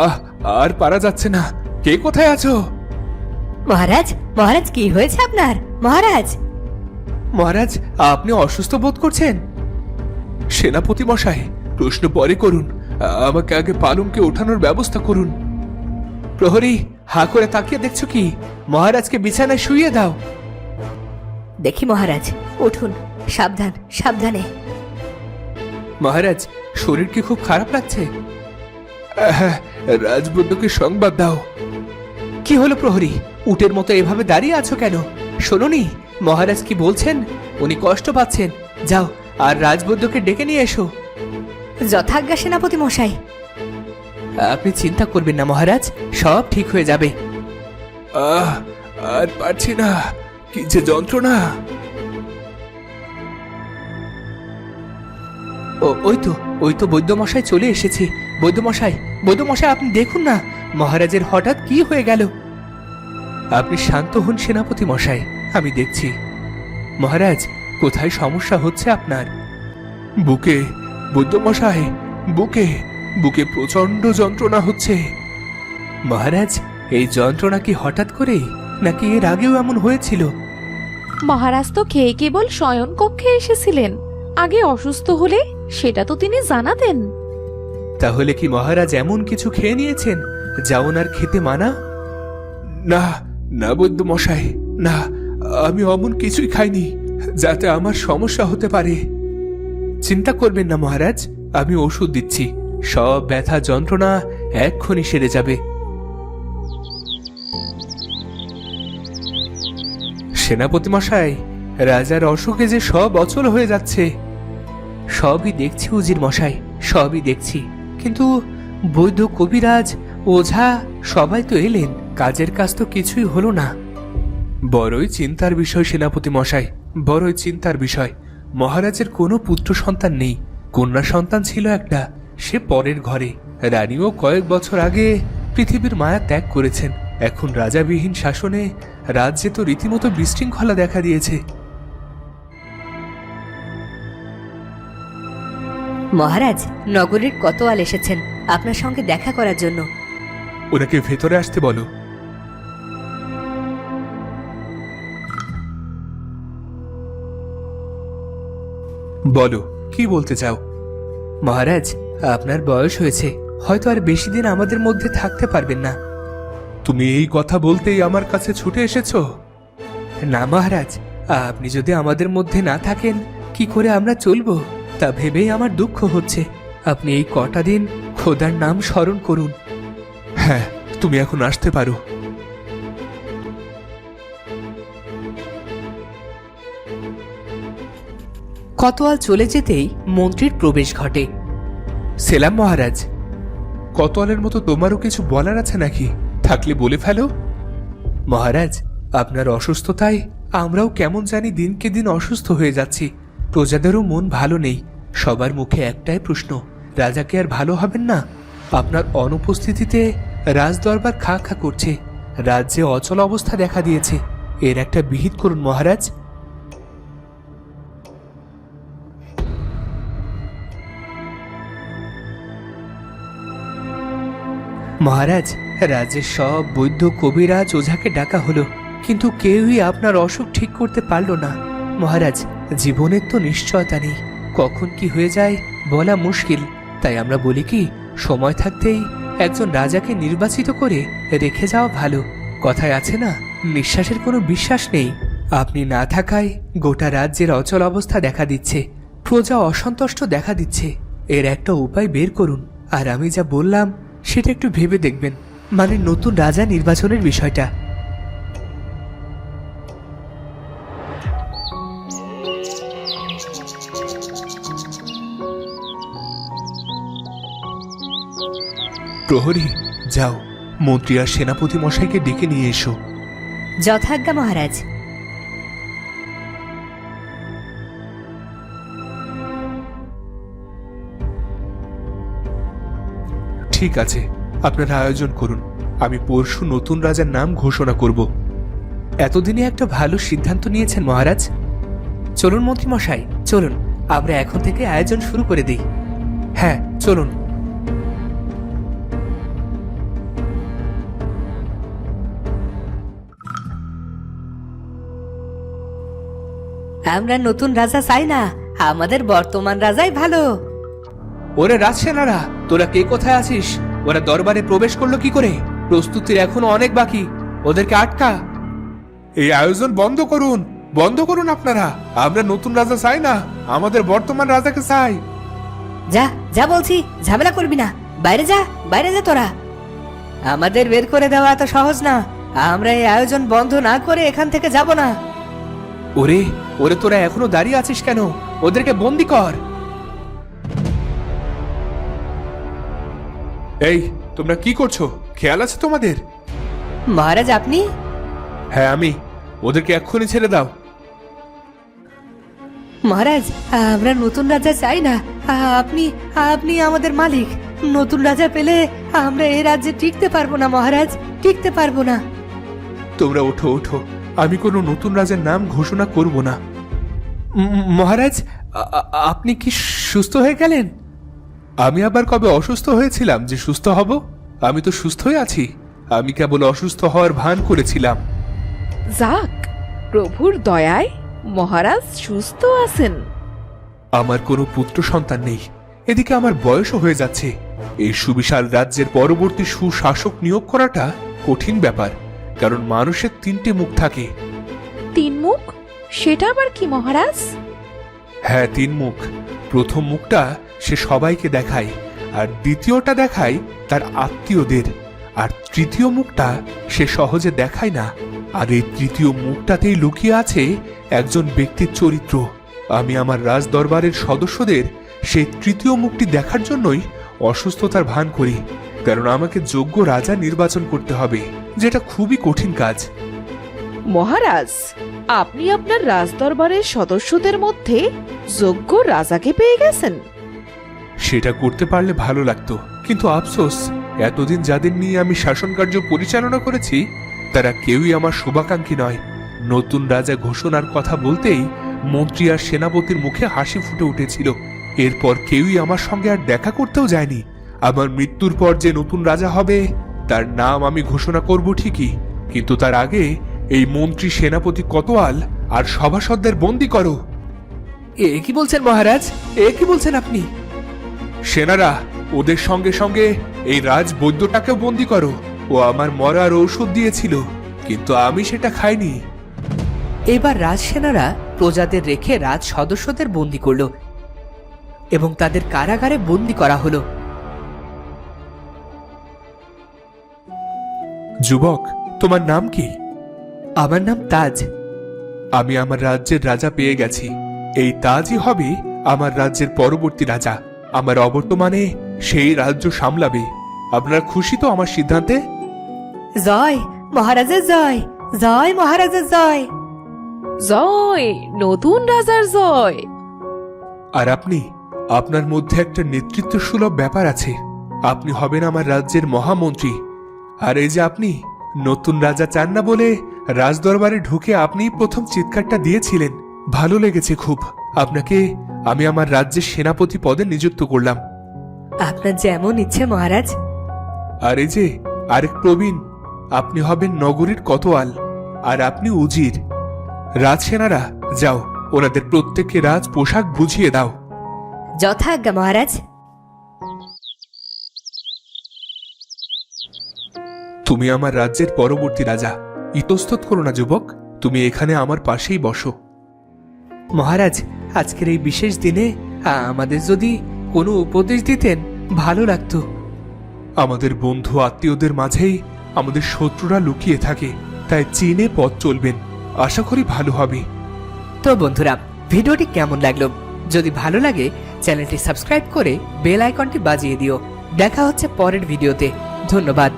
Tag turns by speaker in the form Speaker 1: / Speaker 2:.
Speaker 1: আহ, আর পারা যাচ্ছে না। কে কোথায় আছো?
Speaker 2: মহারাজ, মহারাজ, কি হয়েছে আপনার? মহারাজ!
Speaker 1: মহারাজ, আপনি অসুস্থ বোধ করছেন? সেনাপতি মশাই, প্রশ্ন পরে করুন, আমাকে আগে পালঙ্কে ওঠানোর ব্যবস্থা করুন। প্রহরী, হা করে তাকিয়ে দেখছো কি? মহারাজকে বিছানায় শুইয়ে দাও।
Speaker 2: দেখি মহারাজ, উঠুন, সাবধান, সাবধানে।
Speaker 1: মহারাজ, শরীর কি খুব খারাপ লাগছে? হ্যাঁ, রাজবন্ধুকে সংবাদ দাও। কি হলো প্রহরী, উটের মতো এভাবে দাঁড়িয়ে আছো কেন? শোনোনি মহারাজ কি বলছেন? উনি কষ্ট পাচ্ছেন। যাও, আর রাজবন্ধুকে ডেকে নিয়ে এসো।
Speaker 2: যথাজ্ঞা সেনাপতি মশাই।
Speaker 1: আপনি চিন্তা করবেন না মহারাজ, সব ঠিক হয়ে যাবে। আর পারছি না, কি যে যন্ত্রণা। ওই তো বৈদ্যমশাই চলে এসেছে। বৈদ্যমশাই, বৈদ্যমশাই, আপনি দেখুন না, মহারাজের হঠাৎ কি হয়ে গেল। আপনি শান্ত হন সেনাপতি মশাই, আমি দেখছি। মহারাজ, কোথায় সমস্যা হচ্ছে আপনার? বুকে, বৈদ্যমশাই, বুকে বুকে প্রচন্ড যন্ত্রণা হচ্ছে। মহারাজ, এই যন্ত্রণা কি হঠাৎ করে, নাকি এর আগেও এমন হয়েছিল?
Speaker 3: মহারাজ তো খেয়ে কেবল শয়ন কক্ষে এসেছিলেন। আগে অসুস্থ হলে সেটা তো তিনি জানাতেন।
Speaker 1: তাহলে কি মহারাজ এমন কিছু খেয়ে নিয়েছেন যা ওনার খেতে মানা? না না বৈদ্যমশাই, না, আমি অমন কিছুই খাইনি যাতে আমার সমস্যা হতে পারে। চিন্তা করবেন না মহারাজ, আমি ওষুধ দিচ্ছি, সব ব্যথা যন্ত্রণা এক্ষুনি সেরে যাবে। সেনাপতি মশাই, রাজার অসুখে যে সব অচল হয়ে যাচ্ছে। সবই দেখছি উজির মশাই, সবই দেখছি, কিন্তু বৈদ্য, কবিরাজ, ওঝা সবাই তো এলেন, কাজের কাজ তো কিছুই হলো না। বড়ই চিন্তার বিষয় সেনাপতি মশাই, বড়ই চিন্তার বিষয়। মহারাজের কোনো পুত্র সন্তান নেই, কন্যা সন্তান ছিল একটা, সে পরের ঘরে। রানীও কয়েক বছর আগে পৃথিবীর মায়া ত্যাগ করেছেন। এখন রাজাবিহীন শাসনে রাজ্যে তো রীতিমতো বিশৃঙ্খলা দেখা দিয়েছে।
Speaker 2: মহারাজ, নগরীর কোতোয়াল এসেছেন আপনার সঙ্গে দেখা করার জন্য।
Speaker 1: ওনাকে ভেতরে আসতে বলো। বলো, কি বলতে চাও? মহারাজ, আপনার বয়স হয়েছে, হয়তো আর বেশি দিন আমাদের মধ্যে থাকতে পারবেন না। তুমি এই কথা বলতেই আমার কাছে ছুটে এসেছো? না মহারাজ, আপনি যদি আমাদের মধ্যে না থাকেন, কি করে আমরা চলবো তা ভেবেই আমার দুঃখ হচ্ছে। আপনি এই কটা দিন খোদার নাম স্মরণ করুন। হ্যাঁ, তুমি এখন আসতে পারো।
Speaker 2: কোতোয়াল চলে যেতেই মন্ত্রীর প্রবেশ ঘটে।
Speaker 1: সেলাম মহারাজ। কোতোয়ালের মতো তোমারও কিছু বলার আছে নাকি? থাকলে বলে ফেলো। মহারাজ, আপনার অসুস্থতায় আমরাও কেমন জানি দিনকে দিন অসুস্থ হয়ে যাচ্ছি। প্রজাদেরও মন ভালো নেই। সবার মুখে একটাই প্রশ্ন, রাজা কি আর ভালো হবেন না? আপনার অনুপস্থিতিতে রাজদরবার খা খা করছে, রাজ্যে অচল অবস্থা দেখা দিয়েছে। এর একটা বিহিত করুন মহারাজ। মহারাজ, রাজ্যের সব বৈদ্য, কবিরাজ, ওঝাকে ডাকা হলো, কিন্তু কেউই আপনার অসুখ ঠিক করতে পারল না। মহারাজ, জীবনের তো নিশ্চয়তা নেই, কখন কি হয়ে যায় বলা মুশকিল। তাই আমরা বলি কি, সময় থাকতেই একজন রাজাকে নির্বাচিত করে রেখে যাওয়া ভালো। কথায় আছে না, নিঃশ্বাসের কোনো বিশ্বাস নেই। আপনি না থাকায় গোটা রাজ্যের অচল অবস্থা দেখা দিচ্ছে, প্রজা অসন্তুষ্ট দেখা দিচ্ছে। এর একটা উপায় বের করুন, আর আমি যা বললাম সেটা একটু ভেবে দেখবেন, মানে নতুন রাজা নির্বাচনের বিষয়টা। প্রহরী, যাও, মন্ত্রী আর সেনাপতি মশাইকে ডেকে নিয়ে এসো।
Speaker 2: যথাজ্ঞা মহারাজ।
Speaker 1: ঠিক আছে, আপনারা আয়োজন করুন, আমি পরশু নতুন রাজার নাম ঘোষণা করব। এতদিনে একটা ভালো সিদ্ধান্ত নিয়েছেন মহারাজ। চলুন মন্ত্রী মশাই, চলুন, আমরা এখন থেকে আয়োজন শুরু করে দিই। হ্যাঁ, চলুন।
Speaker 2: আমরা নতুন রাজা চাই না, আমাদের বর্তমান রাজাই ভালো।
Speaker 1: ওরে রাজসেনারা, তোরা কে কোথায় আছিস? ওরা দরবারে প্রবেশ করলো কি করে? প্রস্তুতির এখনো অনেক বাকি, ওদেরকে আটকা।
Speaker 4: এই আয়োজন বন্ধ করুন, বন্ধ করুন আপনারা। আমরা নতুন রাজা চাই না, আমাদের বর্তমান রাজাকে চাই।
Speaker 2: যা যা বলছি, ঝামেলা করবি না, বাইরে যা, বাইরে যা তোরা। আমাদের বের করে দেওয়া এত সহজ না, আমরা এই আয়োজন বন্ধ না করে এখান থেকে যাব না।
Speaker 1: ওরে ওরে, তোরা এখনো দাঁড়িয়ে আছিস কেন? ওদেরকে বন্দি কর।
Speaker 4: এই, তোমরা কি করছো? খেয়াল আছে তোমাদের?
Speaker 2: মহারাজ আপনি?
Speaker 4: হ্যাঁ আমি। ওদেরকে এক্ষুনি ছেড়ে দাও।
Speaker 2: মহারাজ আমরা নতুন রাজা চাই না, আপনি আপনি আমাদের মালিক। নতুন রাজা পেলে আমরা এই রাজ্যে টিকতে পারবো না মহারাজ, টিকতে পারবো না।
Speaker 4: তোমরা ওঠো ওঠো, আমি কোনো নতুন রাজার নাম ঘোষণা করব না।
Speaker 1: মহারাজ, আপনি কি সুস্থ হয়ে গেলেন?
Speaker 4: আমি আবার কবে অসুস্থ হয়েছিলাম যে সুস্থ হব? আমি তো সুস্থই আছি। আমি কেবল অসুস্থ হওয়ার ভান করেছিলাম।
Speaker 3: যাক, প্রভুর দয়ায় মহারাজ সুস্থ আছেন।
Speaker 4: আমার কোনো পুত্র সন্তান নেই, এদিকে আমার বয়সও হয়ে যাচ্ছে। এই সুবিশাল রাজ্যের পরবর্তী সুশাসক নিয়োগ করাটা কঠিন ব্যাপার, কারণ মানুষের 3টে মুখ থাকে।
Speaker 3: 3 মুখ? সেটা আবার কি মহারাজ?
Speaker 4: হ্যাঁ, 3 মুখ। প্রথম মুখটা সে সবাইকে দেখায়, আর দ্বিতীয়টা দেখায় তার আত্মীয়দের, আর তৃতীয় মুখটা সে সহজে দেখায় না। আর এই তৃতীয় মুখটাতেই লুকিয়ে আছে একজন ব্যক্তির চরিত্র। আমি আমার রাজ দরবারের সদস্যদের সেই তৃতীয় মুখটি দেখার জন্যই অসুস্থতার ভান করি, কারণ আমাকে যোগ্য রাজা নির্বাচন করতে হবে, যেটা খুবই কঠিন কাজ।
Speaker 3: মহারাজ, আপনি আপনার রাজদরবারের সদস্যদের মধ্যে যোগ্য রাজাকে পেয়ে গেছেন।
Speaker 4: সেটা করতে পারলে ভালো লাগতো, কিন্তু আফসোস, এতদিন যাদের নিয়ে আমি শাসন কার্য পরিচালনা করেছি তারা কেউই আমার শুভাকাঙ্ক্ষী নয়। নতুন রাজা ঘোষণার কথা বলতেই মন্ত্রী আর সেনাপতির মুখে হাসি ফুটে উঠেছিল। এরপর কেউই আমার সঙ্গে আর দেখা করতেও যায়নি। আমার মৃত্যুর পর যে নতুন রাজা হবে তার নাম আমি ঘোষণা করব ঠিকই, কিন্তু তার আগে এই মন্ত্রী, সেনাপতি কোতোয়াল আর সভাসদদের বন্দী করো।
Speaker 1: এ কি বলছেন মহারাজ? এ কি বলছেন আপনি?
Speaker 4: সেনারা, ওদের সঙ্গে সঙ্গে এই রাজ বৈদ্যটাকেও বন্দী করো। ও আমার মরার ঔষধ দিয়েছিল, কিন্তু আমি সেটা খাইনি।
Speaker 1: এবার রাজসেনারা প্রজাদের রেখে রাজ সদস্যদের বন্দী করল এবং তাদের কারাগারে বন্দী করা হলো।
Speaker 4: যুবক, তোমার নাম কি?
Speaker 1: আমার নাম তাজ।
Speaker 4: আমি আমার রাজ্যের রাজা পেয়ে গেছি। এই তাজই হবে আমার রাজ্যের পরবর্তী রাজা। আমার অবর্তমানে সেই রাজ্য সামলাবে। আপনারা খুশি তো আমার সিদ্ধান্তে?
Speaker 2: জয় মহারাজের জয়, জয় মহারাজের জয়।
Speaker 3: জয়, নতুন রাজার জয়।
Speaker 4: আর আপনি, আপনার মধ্যে একটা নেতৃত্ব সুলভ ব্যাপার আছে। আপনি হবেন আমার রাজ্যের মহামন্ত্রী। আর এই যে আপনি নতুন রাজা চান না বলে রাজদরবারে ঢুকে আপনি প্রথম চিৎকারটা দিয়েছিলেন, ভালো লেগেছে খুব। আপনাকে আমি আমার রাজ্যের সেনাপতি পদে নিযুক্ত করলাম।
Speaker 2: আপনার যেমন ইচ্ছে মহারাজ।
Speaker 4: আর এই যে আরেক প্রবীণ, আপনি হবেন নগরীর কোতোয়াল, আর আপনি উজির। রাজসেনারা, যাও ওনাদের প্রত্যেককে রাজ পোশাক বুঝিয়ে দাও।
Speaker 2: যথাজ্ঞা মহারাজ।
Speaker 4: তুমি আমার রাজ্যের পরবর্তী রাজা। ইতস্তত করো না যুবক, তুমি এখানে আমার পাশেই বসো।
Speaker 1: মহারাজ, আজকের এই বিশেষ দিনে আমাদের যদি কোনো উপদেশ দিতেন ভালো লাগতো।
Speaker 4: আমাদের বন্ধু আত্মীয়দের মাঝেই আমাদের শত্রুরা লুকিয়ে থাকে, তাই চিনে পথ চলবেন। আশা করি ভালো হবে।
Speaker 1: তো বন্ধুরা, ভিডিওটি কেমন লাগলো? যদি ভালো লাগে চ্যানেলটি সাবস্ক্রাইব করে বেল আইকনটি বাজিয়ে দিও। দেখা হচ্ছে পরের ভিডিওতে। ধন্যবাদ।